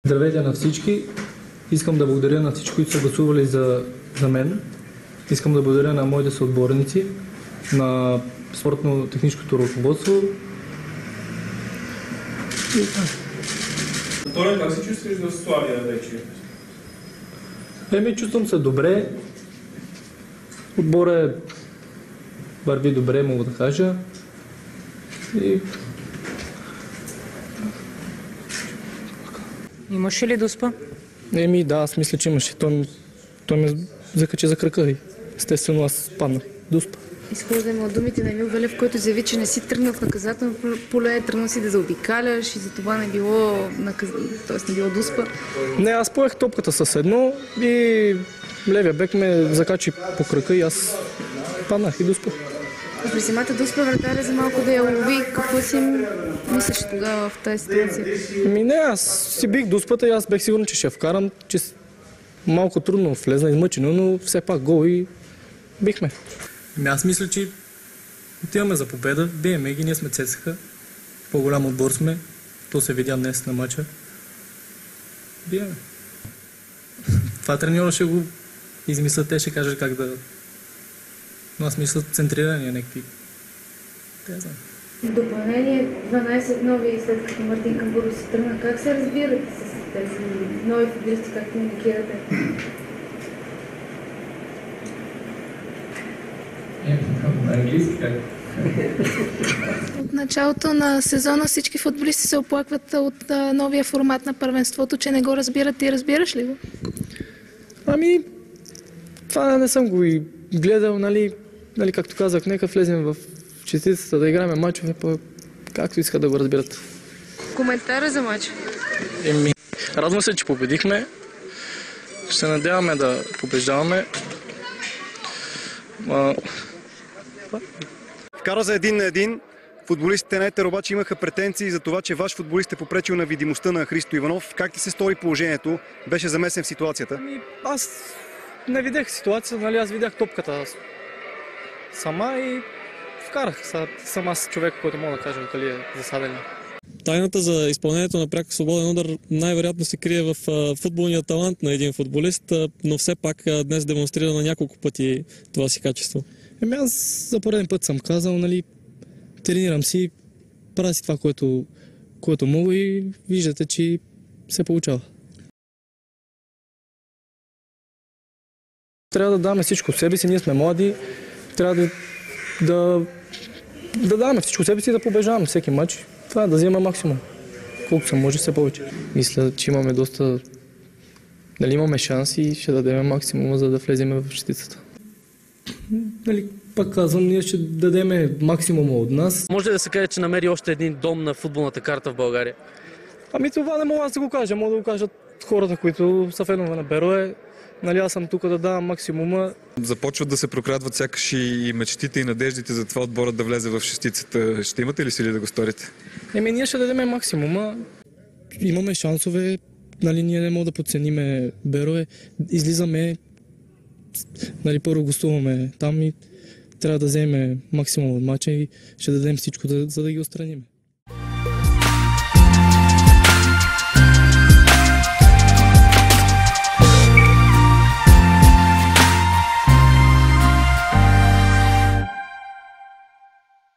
Здравейте на всички! Искам да благодаря на всички, които са гласували за мен. Искам да благодаря на моите съотборници, на спортно-техническото ръководство. Толя, как се чувстваш в Славия вече? Чувствам се добре. Отбора върви добре, мога да кажа. Имаше ли Дуспа? Да, аз мисля, че имаше. Той ме закачи за крака и естествено аз паднах. Дуспа. Изхождаме от думите на Емил Велев, който заяви, че не си тръгнал в наказателно поле, тръгнал си да заобикаляш и за това не било Дуспа. Не, аз поех топката със едно и левия бек ме закачи по крака и аз паднах и Дуспа. При самата Дуспа вратаря за малко да я лови. Какво си мислиш тогава в тази ситуация? Не, аз си бих Дуспата и аз бех сигурен, че ще я вкарам, че малко трудно влезна, измъчено, но все пак гол и бихме. Аз мисля, че отиваме за победа, биеме ги, ние сме ЦСКА, по-голям отбор сме, то се видя днес на матча. Биеме. Това треньора ще го измисля, те ще кажат как да... Но аз мисля центрирания някакви. Те знам. В допълнение 12 нови, след като Мартин Камбуров се тръгна, как се разбирате с тези нови футболисти, как комуникирате? На английски как? От началото на сезона всички футболисти се оплакват от новия формат на първенството, че не го разбират. Ти разбираш ли го? Това не съм го и гледал, нали, както казах, нека влезем в частицата да играем мачове, както искат да го разбират. Коментара за матч? Радвам се, че победихме. Ще се надяваме да побеждаваме. Вкара за 1-1. Футболистите на Етер обаче имаха претенции за това, че ваш футболист е попречил на видимостта на Христо Иванов. Как ти се стори положението? Беше замесен в ситуацията? Аз не видях ситуацията, нали, аз видях топката сама и вкарах. Съм аз човек, който мога да кажа дали е засаден. Тайната за изпълнението на пряк свободен удар най-вероятно се крие в футболния талант на един футболист, но все пак днес демонстрира на няколко пъти това си качество. Аз за пореден път съм казал, нали, тренирам си, правя си това, което мога и виждате, че се получава. Трябва да даваме всичко от себе си, ние сме млади, трябва да даваме всичко от себе си и да побеждаваме всеки матч. Това е да вземем максимум. Колко се може, все повече. Мисля, че имаме доста... Дали имаме шанс и ще дадем максимума, за да влезем в щитицата. Пак казвам, ние ще дадем максимума от нас. Може ли да се каже, че намери още един дом на футболната карта в България? Това не мога да го кажа. Мога да го кажат хората, които са фенове на Берое. Нали, аз съм тук да давам максимума. Започват да се прокрадват сякаш и мечтите и надеждите за това отборът да влезе в шестицата. Ще имате ли сили да го сторите? Ние ще дадем максимума. Имаме шансове. Нали, ние не можем да подцениме Берое. Излизаме, нали, първо гостуваме там и трябва да вземем максимум от мача и ще дадем всичко, за да ги отстраним.